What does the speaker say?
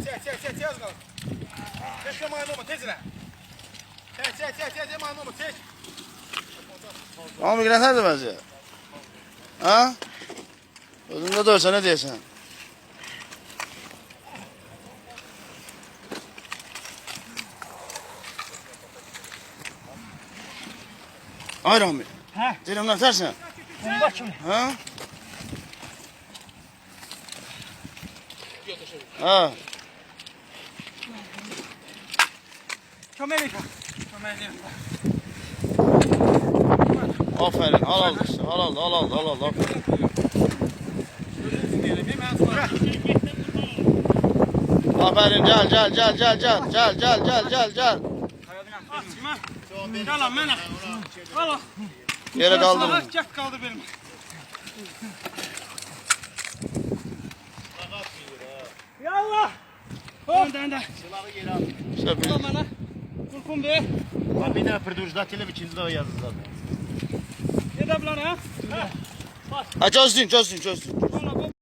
Çek, yaz qalın. Çək, mayın olma, tez elə. Çək, mayın olma, çək. Ama bir nəsədir bəzi? Ha? Özündə döysə nə deyəsən? Ay Rami. Hə? Deyirəm nətərsən? Bomba kimi. Ha? Ha. Kömək edin. Aferin. Al işte. Al. Aferin. Aferin. Gel. Gel lan mənə. Al. Yere kaldım. Gəl qaldı benim. Yallah. Öndə. Silahı geri al. İşte bir. Al mənə. Qulpum ver. Bir daha предупреждателя в içinde o yazdı zaten. Gedə bilən ha? Ha çözdün.